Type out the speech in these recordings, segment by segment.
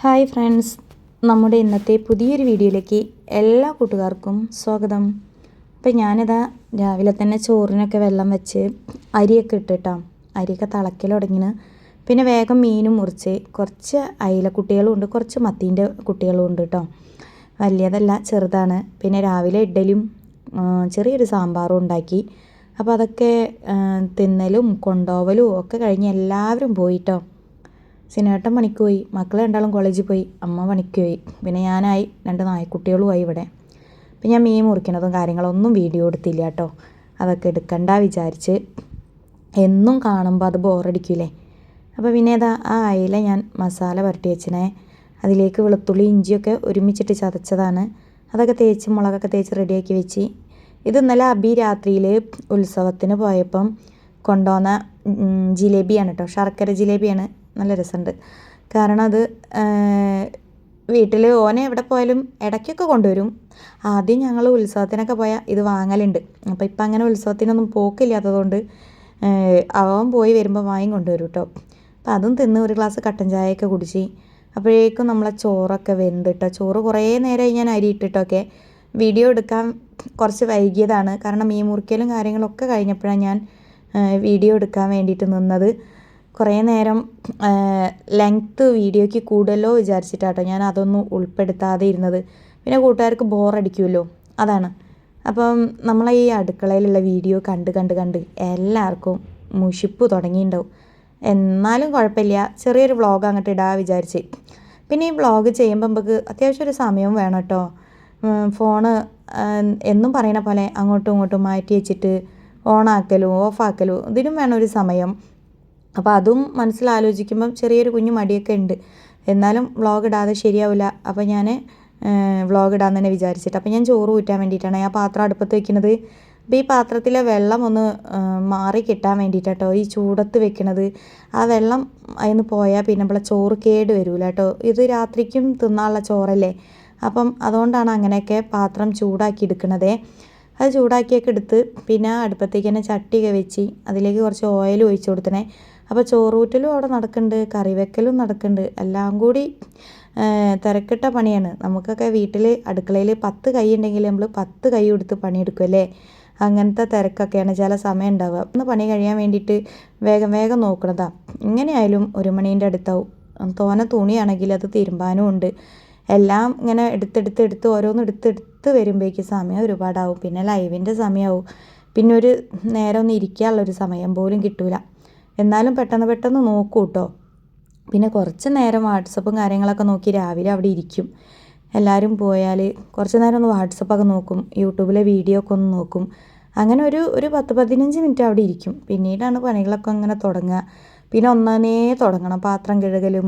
Hi friends, നമ്മുടെ ഇന്നത്തെ പുതിയൊരു വീഡിയോയിലേക്ക് എല്ലാ കൂട്ടുകാർക്കും സ്വാഗതം. അപ്പോൾ ഞാനിതാ രാവിലെ തന്നെ ചോറിനൊക്കെ വെള്ളം വെച്ച് അരിയൊക്കെ ഇട്ടിട്ടാം. അരിയൊക്കെ തിളക്കൽ തുടങ്ങിന്. പിന്നെ വേഗം മീനും മുറിച്ച് കുറച്ച് അയില കുട്ടികളും ഉണ്ട്, കുറച്ച് മത്തീൻ്റെ കുട്ടികളും ഉണ്ട് കേട്ടോ. വലിയതല്ല, ചെറുതാണ്. പിന്നെ രാവിലെ ഇഡ്ഡലിയും ചെറിയൊരു സാമ്പാറും ഉണ്ടാക്കി. അപ്പോൾ അതൊക്കെ തിന്നലും കൊണ്ടുപോവലും ഒക്കെ കഴിഞ്ഞ് എല്ലാവരും പോയിട്ടോ. സിനേട്ടൻ പണിക്ക് പോയി, മക്കൾ രണ്ടാളും കോളേജിൽ പോയി, അമ്മ പണിക്ക് പോയി. പിന്നെ ഞാനായി, 2 നായ്ക്കുട്ടികളുമായി ഇവിടെ. അപ്പം ഞാൻ മീൻ മുറിക്കണതും കാര്യങ്ങളൊന്നും വീഡിയോ എടുത്തില്ല കേട്ടോ. അതൊക്കെ എടുക്കണ്ട വിചാരിച്ച്. എന്നും കാണുമ്പോൾ അത് ബോറടിക്കൂലേ. അപ്പോൾ പിന്നെ ആ അയില ഞാൻ മസാല പുരട്ടി വെച്ചിനെ. അതിലേക്ക് വെളുത്തുള്ളി ഇഞ്ചിയൊക്കെ ഒരുമിച്ചിട്ട് ചതച്ചതാണ്. അതൊക്കെ തേച്ച് മുളകൊക്കെ തേച്ച് റെഡിയാക്കി വെച്ച്. ഇത് ഇന്നലെ അബി രാത്രിയിൽ ഉത്സവത്തിന് പോയപ്പം കൊണ്ടുവന്ന ജിലേബിയാണ് കേട്ടോ. ശർക്കര ജിലേബിയാണ്. നല്ല രസമുണ്ട്. കാരണം അത് വീട്ടിൽ ഓനെ എവിടെ പോയാലും ഇടയ്ക്കൊക്കെ കൊണ്ടുവരും. ആദ്യം ഞങ്ങൾ ഉത്സവത്തിനൊക്കെ പോയാൽ ഇത് വാങ്ങലുണ്ട്. അപ്പോൾ ഇപ്പം അങ്ങനെ ഉത്സവത്തിനൊന്നും പോക്കില്ലാത്തതുകൊണ്ട് അവൻ പോയി വരുമ്പോൾ വാങ്ങി കൊണ്ടുവരും കേട്ടോ. അപ്പം അതും തിന്ന് ഒരു ഗ്ലാസ് കട്ടൻ ചായയൊക്കെ കുടിച്ച്. അപ്പോഴേക്കും നമ്മളെ ചോറൊക്കെ വെന്തിട്ടോ. ചോറ് കുറേ നേരമായി ഞാൻ അരി ഇട്ടിട്ടൊക്കെ. വീഡിയോ എടുക്കാൻ കുറച്ച് വൈകിയതാണ്. കാരണം മീൻ മുറിക്കലും കാര്യങ്ങളൊക്കെ കഴിഞ്ഞപ്പോഴാണ് ഞാൻ വീഡിയോ എടുക്കാൻ വേണ്ടിയിട്ട് നിന്നത്. കുറേ നേരം ലെങ്ത്ത് വീഡിയോയ്ക്ക് കൂടുതലോ വിചാരിച്ചിട്ടാട്ടോ ഞാൻ അതൊന്നും ഉൾപ്പെടുത്താതെ ഇരുന്നത്. പിന്നെ കൂട്ടുകാർക്ക് ബോറടിക്കുമല്ലോ, അതാണ്. അപ്പം നമ്മളെ ഈ അടുക്കളയിലുള്ള വീഡിയോ കണ്ട് എല്ലാവർക്കും മുഷിപ്പ് തുടങ്ങിയിട്ടുണ്ടാവും. എന്നാലും കുഴപ്പമില്ല, ചെറിയൊരു വ്ളോഗ് അങ്ങോട്ട് ഇടാൻ വിചാരിച്ച്. പിന്നെ ഈ വ്ളോഗ് ചെയ്യുമ്പോൾ നമുക്ക് അത്യാവശ്യം ഒരു സമയവും വേണം കേട്ടോ. ഫോണ് എന്നും പറയുന്ന പോലെ അങ്ങോട്ടും ഇങ്ങോട്ടും മാറ്റി വെച്ചിട്ട് ഓണാക്കലും ഓഫാക്കലും ഇതിനും വേണം ഒരു സമയം. അപ്പോൾ അതും മനസ്സിലാലോചിക്കുമ്പം ചെറിയൊരു കുഞ്ഞു മടിയൊക്കെ ഉണ്ട്. എന്നാലും വ്ളോഗ് ഇടാതെ ശരിയാവില്ല. അപ്പോൾ ഞാൻ വ്ളോഗ് ഇടാൻ തന്നെ വിചാരിച്ചിട്ട്. അപ്പോൾ ഞാൻ ചോറ് ഊറ്റാൻ വേണ്ടിയിട്ടാണ് ആ പാത്രം അടുപ്പത്ത് വെക്കുന്നത്. അപ്പോൾ ഈ പാത്രത്തിലെ വെള്ളം ഒന്ന് മാറി കിട്ടാൻ വേണ്ടിയിട്ടോ ഈ ചൂടത്ത് വെക്കണത്. ആ വെള്ളം അതിന് പോയാൽ പിന്നെ നമ്മളെ ചോറ് കേട് വരില്ല കേട്ടോ. ഇത് രാത്രിക്കും തിന്നാനുള്ള ചോറല്ലേ. അപ്പം അതുകൊണ്ടാണ് അങ്ങനെയൊക്കെ പാത്രം ചൂടാക്കി എടുക്കണതേ. അത് ചൂടാക്കിയൊക്കെ എടുത്ത് പിന്നെ അടുപ്പത്തേക്ക് തന്നെ ചട്ടിയൊക്കെ വെച്ച് അതിലേക്ക് കുറച്ച് ഓയിൽ ഒഴിച്ച് കൊടുത്തണേ. അപ്പോൾ ചോറൂറ്റലും അവിടെ നടക്കുന്നുണ്ട്, കറി വെക്കലും നടക്കുന്നുണ്ട്. എല്ലാം കൂടി തിരക്കിട്ട പണിയാണ്. നമുക്കൊക്കെ വീട്ടിൽ അടുക്കളയിൽ 10 കൈ ഉണ്ടെങ്കിൽ നമ്മൾ 10 കൈ എടുത്ത് പണിയെടുക്കും അല്ലേ. അങ്ങനത്തെ തിരക്കൊക്കെയാണ് ചില സമയം ഉണ്ടാവുക. ഒന്ന് പണി കഴിയാൻ വേണ്ടിയിട്ട് വേഗം നോക്കണതാണ്. ഇങ്ങനെയായാലും 1 മണീൻ്റെ അടുത്താവും. തോനെ തുണിയാണെങ്കിൽ അത് തിരുമ്പാനും ഉണ്ട്. എല്ലാം ഇങ്ങനെ എടുത്ത് ഓരോന്ന് എടുത്ത് വരുമ്പോഴേക്കും സമയം ഒരുപാടാവും. പിന്നെ ലൈവിൻ്റെ സമയമാവും. പിന്നെ ഒരു നേരം ഒന്ന് ഇരിക്കാനുള്ളൊരു സമയം പോലും കിട്ടൂല. എന്നാലും പെട്ടെന്ന് നോക്കൂ കേട്ടോ. പിന്നെ കുറച്ച് നേരം വാട്സപ്പും കാര്യങ്ങളൊക്കെ നോക്കി രാവിലെ അവിടെ ഇരിക്കും. എല്ലാവരും പോയാൽ കുറച്ച് നേരം ഒന്ന് വാട്സപ്പൊക്കെ നോക്കും, യൂട്യൂബിലെ വീഡിയോ ഒക്കെ ഒന്ന് നോക്കും. അങ്ങനെ ഒരു 10-15 മിനിറ്റ് അവിടെ ഇരിക്കും. പിന്നീടാണ് പണികളൊക്കെ അങ്ങനെ തുടങ്ങുക. പിന്നെ ഒന്നേ തുടങ്ങണം. പാത്രം കഴുകലും,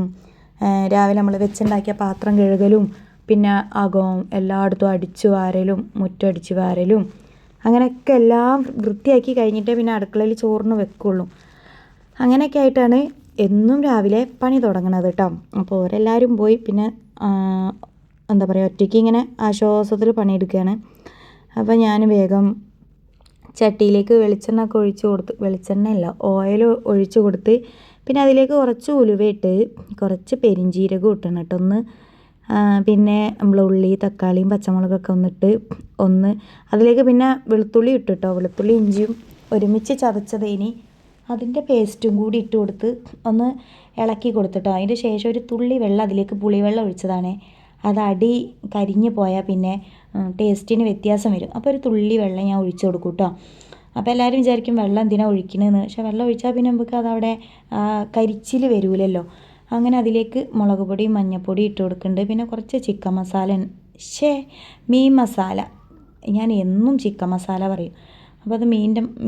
രാവിലെ നമ്മൾ വെച്ചുണ്ടാക്കിയ പാത്രം കഴുകലും, പിന്നെ അകവും എല്ലായിടത്തും അടിച്ചു വാരലും, മുറ്റടിച്ച് വാരലും, അങ്ങനെയൊക്കെ എല്ലാം വൃത്തിയാക്കി കഴിഞ്ഞിട്ടേ പിന്നെ അടുക്കളയിൽ ചോറിന് വെക്കുള്ളൂ. അങ്ങനെയൊക്കെ ആയിട്ടാണ് എന്നും രാവിലെ പണി തുടങ്ങണത് കേട്ടോ. അപ്പോൾ അവരെല്ലാവരും പോയി. പിന്നെ എന്താ പറയുക, ഒറ്റയ്ക്ക് ഇങ്ങനെ ആശ്വാസത്തിൽ പണിയെടുക്കുകയാണ്. അപ്പോൾ ഞാൻ വേഗം ചട്ടിയിലേക്ക് വെളിച്ചെണ്ണ ഒക്കെ ഒഴിച്ച് കൊടുത്ത്, വെളിച്ചെണ്ണയല്ല ഓയിൽ ഒഴിച്ച് കൊടുത്ത്, പിന്നെ അതിലേക്ക് കുറച്ച് ഉലുവയിട്ട് കുറച്ച് പെരിഞ്ചീരകം ഇട്ടണം കേട്ടോ. പിന്നെ നമ്മൾ ഉള്ളി തക്കാളിയും പച്ചമുളകൊക്കെ അതിലേക്ക് പിന്നെ വെളുത്തുള്ളി ഇട്ടു കേട്ടോ. വെളുത്തുള്ളി ഇഞ്ചിയും ഒരുമിച്ച് ചതച്ചതേനി അതിൻ്റെ പേസ്റ്റും കൂടി ഇട്ട് കൊടുത്ത് ഒന്ന് ഇളക്കി കൊടുത്തിട്ടോ. അതിൻ്റെ ശേഷം ഒരു തുള്ളി വെള്ളം അതിലേക്ക് പുളിവെള്ളം ഒഴിച്ചതാണ്. അത് അടി കരിഞ്ഞു പോയാൽ പിന്നെ ടേസ്റ്റിന് വ്യത്യാസം വരും. അപ്പോൾ ഒരു തുള്ളി വെള്ളം ഞാൻ ഒഴിച്ചു കൊടുക്കും കേട്ടോ. അപ്പോൾ എല്ലാവരും വിചാരിക്കും വെള്ളം എന്തിനാണ് ഒഴിക്കണമെന്ന്. പക്ഷേ വെള്ളം ഒഴിച്ചാൽ പിന്നെ നമുക്ക് അതവിടെ കരിച്ചിൽ വരൂലല്ലോ. അങ്ങനെ അതിലേക്ക് മുളക് പൊടി മഞ്ഞൾപ്പൊടി ഇട്ട് കൊടുക്കുന്നുണ്ട്. പിന്നെ കുറച്ച് ചിക്കൻ മസാല, മീൻ മസാല, ഞാൻ എന്നും ചിക്കൻ മസാല പറയും. അപ്പോൾ അത്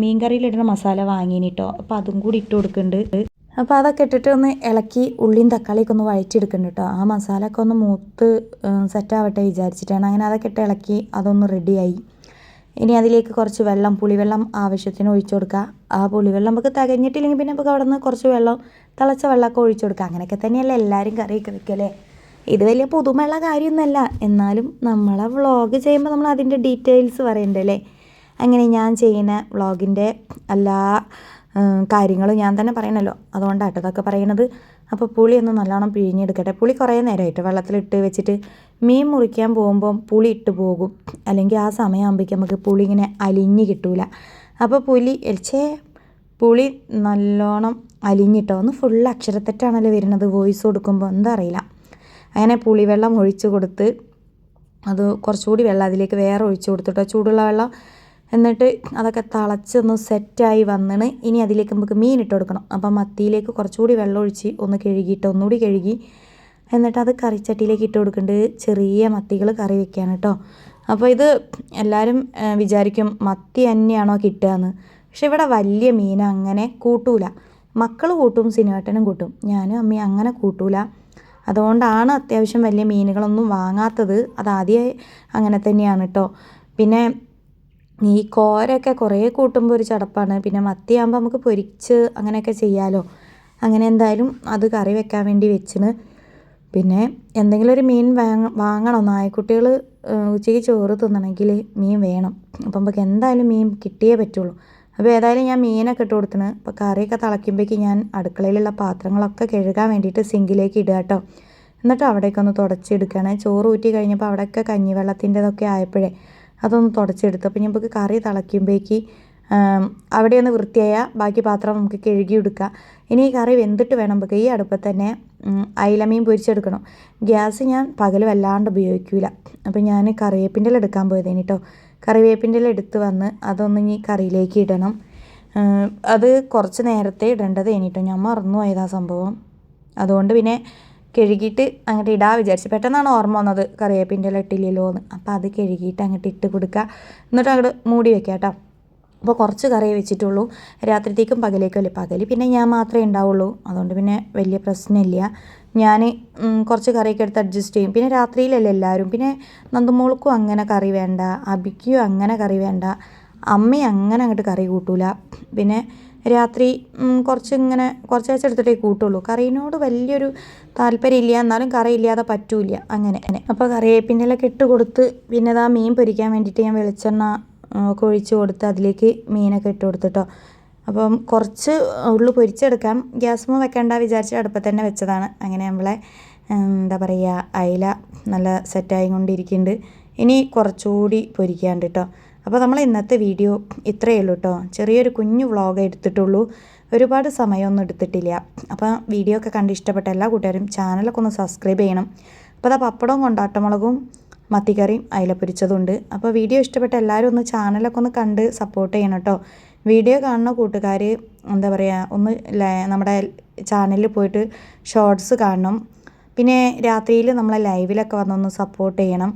മീൻ കറിയിലിടുന്ന മസാല വാങ്ങിയിന് കേട്ടോ. അപ്പോൾ അതും കൂടി ഇട്ട് കൊടുക്കുന്നുണ്ട്. അപ്പോൾ അതൊക്കെ ഇട്ടിട്ട് ഒന്ന് ഇളക്കി ഉള്ളിയും തക്കാളിയൊക്കെ ഒന്ന് വഴറ്റിയെടുക്കുന്നുണ്ട് കേട്ടോ. ആ മസാല ഒക്കെ ഒന്ന് മൂത്ത് സെറ്റാവട്ടെ വിചാരിച്ചിട്ടാണ്. അങ്ങനെ അതൊക്കെ ഇട്ട് ഇളക്കി അതൊന്ന് റെഡിയായി. ഇനി അതിലേക്ക് കുറച്ച് പുളിവെള്ളം ആവശ്യത്തിന് ഒഴിച്ചു കൊടുക്കുക. ആ പുളിവെള്ളം നമുക്ക് തികഞ്ഞിട്ടില്ലെങ്കിൽ പിന്നെ നമുക്ക് അവിടെ നിന്ന് കുറച്ച് തിളച്ച വെള്ളമൊക്കെ ഒഴിച്ചു കൊടുക്കുക. അങ്ങനെയൊക്കെ തന്നെയല്ലേ എല്ലാവരും കറിയൊക്കെ വെക്കല്ലേ. ഇത് വലിയ പുതുമയുള്ള കാര്യമൊന്നുമല്ല. എന്നാലും നമ്മളെ വ്ളോഗ് ചെയ്യുമ്പോൾ നമ്മൾ അതിൻ്റെ ഡീറ്റെയിൽസ് പറയണ്ടല്ലേ. അങ്ങനെ ഞാൻ ചെയ്യുന്ന വ്ളോഗിൻ്റെ എല്ലാ കാര്യങ്ങളും ഞാൻ തന്നെ പറയണല്ലോ, അതുകൊണ്ടാട്ടോ ഇതൊക്കെ പറയണത്. അപ്പോൾ പുളി ഒന്ന് നല്ലോണം പിഴിഞ്ഞെടുക്കട്ടെ. പുളി കുറേ നേരമായിട്ട് വെള്ളത്തിലിട്ട് വെച്ചിട്ട് മീൻ മുറിക്കാൻ പോകുമ്പം പുളി ഇട്ട് പോകും, അല്ലെങ്കിൽ ആ സമയമാകുമ്പോഴേക്കും നമുക്ക് പുളി ഇങ്ങനെ അലിഞ്ഞ് കിട്ടൂല. അപ്പോൾ പുളി നല്ലോണം അലിഞ്ഞിട്ടോ. ഒന്ന് ഫുൾ അക്ഷരത്തെറ്റാണല്ലോ വരുന്നത് വോയിസ് കൊടുക്കുമ്പോൾ, എന്താ അറിയില്ല. അങ്ങനെ പുളിവെള്ളം ഒഴിച്ച് കൊടുത്ത് അത് കുറച്ചുകൂടി വെള്ളം അതിലേക്ക് വേറെ ഒഴിച്ച് കൊടുത്തിട്ടോ, ചൂടുള്ള വെള്ളം. എന്നിട്ട് അതൊക്കെ തിളച്ചൊന്ന് സെറ്റായി വന്നിന്. ഇനി അതിലേക്ക് നമുക്ക് മീൻ ഇട്ട് കൊടുക്കണം. അപ്പം മത്തിയിലേക്ക് കുറച്ചുകൂടി വെള്ളം ഒഴിച്ച് ഒന്ന് കഴുകിയിട്ട് ഒന്നുകൂടി കഴുകി എന്നിട്ട് അത് കറിച്ചട്ടിയിലേക്ക് ഇട്ട് കൊടുക്കുന്നുണ്ട്. ചെറിയ മത്തികൾ കറി വെക്കാൻ കേട്ടോ. അപ്പോൾ ഇത് എല്ലാവരും വിചാരിക്കും മത്തി തന്നെയാണോ കിട്ടുകയെന്ന്. പക്ഷെ ഇവിടെ വലിയ മീൻ അങ്ങനെ കൂട്ടൂല. മക്കൾ കൂട്ടും, സിനുവേട്ടനും കൂട്ടും, ഞാനും അമ്മയും അങ്ങനെ കൂട്ടൂല. അതുകൊണ്ടാണ് അത്യാവശ്യം വലിയ മീനുകളൊന്നും വാങ്ങാത്തത്. അതാദ്യമേ അങ്ങനെ തന്നെയാണ് കേട്ടോ. പിന്നെ ഈ കോരൊക്കെ കുറേ കൂട്ടുമ്പോൾ ഒരു ചടപ്പാണ്. പിന്നെ മത്തിയാകുമ്പോൾ നമുക്ക് പൊരിച്ച് അങ്ങനെയൊക്കെ ചെയ്യാമല്ലോ. അങ്ങനെ എന്തായാലും അത് കറി വെക്കാൻ വേണ്ടി വെച്ചിന്. പിന്നെ എന്തെങ്കിലും ഒരു മീൻ വാങ്ങണം. നായക്കുട്ടികൾ ഉച്ചയ്ക്ക് ചോറ് തിന്നണമെങ്കിൽ മീൻ വേണം. അപ്പം നമുക്ക് എന്തായാലും മീൻ കിട്ടിയേ പറ്റുള്ളൂ. അപ്പോൾ ഏതായാലും ഞാൻ മീനൊക്കെ ഇട്ട് കൊടുത്തിന്. അപ്പോൾ കറിയൊക്കെ തിളയ്ക്കുമ്പോഴേക്ക് ഞാൻ അടുക്കളയിലുള്ള പാത്രങ്ങളൊക്കെ കഴുകാൻ വേണ്ടിയിട്ട് സിങ്കിലേക്ക് ഇടുക കേട്ടോ. എന്നിട്ട് അവിടേക്ക് ഒന്ന് തുടച്ചെടുക്കുകയാണ്. ചോറ് ഊറ്റി കഴിഞ്ഞപ്പോൾ അവിടെയൊക്കെ കഞ്ഞിവെള്ളത്തിൻ്റെതൊക്കെ ആയപ്പോഴേ അതൊന്ന് തുടച്ചെടുത്തു. അപ്പോൾ നമുക്ക് കറി തിളയ്ക്കുമ്പോഴേക്ക് അവിടെ ഒന്ന് വൃത്തിയായാൽ ബാക്കി പാത്രം നമുക്ക് കഴുകി എടുക്കാം. ഇനി ഈ കറി വെന്തിട്ട് വേണം നമുക്ക് ഈ അടുപ്പത്ത് തന്നെ അയിലമീൻ പൊരിച്ചെടുക്കണം. ഗ്യാസ് ഞാൻ പകൽ വല്ലാണ്ട് ഉപയോഗിക്കില്ല. അപ്പോൾ ഞാൻ കറിവേപ്പിൻ്റെ ഇല എടുക്കാൻ പോയതേനി കേട്ടോ. കറിവേപ്പിൻ്റെ ഇല എടുത്ത് വന്ന് അതൊന്ന് ഈ കറിയിലേക്ക് ഇടണം. അത് കുറച്ച് നേരത്തെ ഇടേണ്ടത് കേട്ടോ. ഞാൻ മറന്നു പോയതാ സംഭവം. അതുകൊണ്ട് പിന്നെ കഴുകിയിട്ട് അങ്ങോട്ട് ഇടാൻ വിചാരിച്ചു. പെട്ടെന്നാണ് ഓർമ്മ വന്നത് കറിവേപ്പിൻ്റെ ഇല ഇട്ടില്ലല്ലോ എന്ന്. അപ്പോൾ അത് കഴുകിയിട്ട് അങ്ങോട്ട് ഇട്ട് കൊടുക്കുക. എന്നിട്ട് അങ്ങോട്ട് മൂടി വെക്കുക കേട്ടോ. അപ്പോൾ കുറച്ച് കറിയേ വെച്ചിട്ടുള്ളൂ. രാത്രിത്തേക്കും പകലേക്കും അല്ലേ. പകൽ പിന്നെ ഞാൻ മാത്രമേ ഉണ്ടാവുള്ളൂ. അതുകൊണ്ട് പിന്നെ വലിയ പ്രശ്നമില്ല. ഞാൻ കുറച്ച് കറിയൊക്കെ എടുത്ത് അഡ്ജസ്റ്റ് ചെയ്യും. പിന്നെ രാത്രിയിലല്ലേ എല്ലാവരും. പിന്നെ നന്ദുമോൾക്കും അങ്ങനെ കറി വേണ്ട, അബിക്കും അങ്ങനെ കറി വേണ്ട, അമ്മയും അങ്ങനെ അങ്ങോട്ട് കറി കൂട്ടൂല. പിന്നെ രാത്രി കുറച്ച് വെച്ചെടുത്തിട്ടേ കൂട്ടുള്ളൂ. കറീനോട് വലിയൊരു താല്പര്യമില്ല, എന്നാലും കറി ഇല്ലാതെ പറ്റൂല അങ്ങനെ. അപ്പോൾ കറിവേപ്പിൻ്റെ ഇല ഇട്ട് കൊടുത്ത് പിന്നെ അതാ മീൻ പൊരിക്കാൻ വേണ്ടിയിട്ട് ഞാൻ വെളിച്ചെണ്ണ ഒക്കെ ഒഴിച്ച് കൊടുത്ത് അതിലേക്ക് മീനൊക്കെ ഇട്ട് കൊടുത്തിട്ടോ. അപ്പം കുറച്ച് ഉള്ളു പൊരിച്ചെടുക്കാം. ഗ്യാസ്മ വെക്കേണ്ട വിചാരിച്ച് അടുപ്പത്ത് തന്നെ വെച്ചതാണ്. അങ്ങനെ നമ്മളെ എന്താ പറയുക അയില നല്ല സെറ്റായി കൊണ്ടിരിക്കുന്നുണ്ട്. ഇനി കുറച്ചുകൂടി പൊരിക്കാണ്ട് കേട്ടോ. അപ്പോൾ നമ്മൾ ഇന്നത്തെ വീഡിയോ ഇത്രയേ ഉള്ളൂ കേട്ടോ. ചെറിയൊരു കുഞ്ഞു വ്ളോഗ് എടുത്തിട്ടുള്ളൂ. ഒരുപാട് സമയമൊന്നും എടുത്തിട്ടില്ല. അപ്പോൾ വീഡിയോ ഒക്കെ കണ്ട് ഇഷ്ടപ്പെട്ട എല്ലാ കൂട്ടുകാരും ചാനലൊക്കെ ഒന്ന് സബ്സ്ക്രൈബ് ചെയ്യണം. അപ്പോൾ അതാ പപ്പടവും കൊണ്ടാട്ടമുളകും മത്തിക്കറിയും അയില പൊരിച്ചതുണ്ട്. അപ്പോൾ വീഡിയോ ഇഷ്ടപ്പെട്ട എല്ലാവരും ഒന്ന് ചാനലൊക്കെ ഒന്ന് കണ്ട് സപ്പോർട്ട് ചെയ്യണം കേട്ടോ. വീഡിയോ കാണുന്ന കൂട്ടുകാർ എന്താ പറയുക ഒന്ന് നമ്മുടെ ചാനലിൽ പോയിട്ട് ഷോർട്സ് കാണണം. പിന്നെ രാത്രിയിൽ നമ്മളെ ലൈവിലൊക്കെ വന്നൊന്ന് സപ്പോർട്ട് ചെയ്യണം.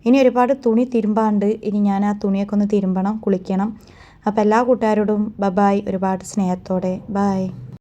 ഇനി ഒരുപാട് തുണി തിരുമ്പാണ്ട്. ഇനി ഞാൻ ആ തുണിയൊക്കെ ഒന്ന് തിരുമ്പണം, കുളിക്കണം. അപ്പോൾ എല്ലാ കൂട്ടുകാരോടും ബൈ. ഒരുപാട് സ്നേഹത്തോടെ ബൈ.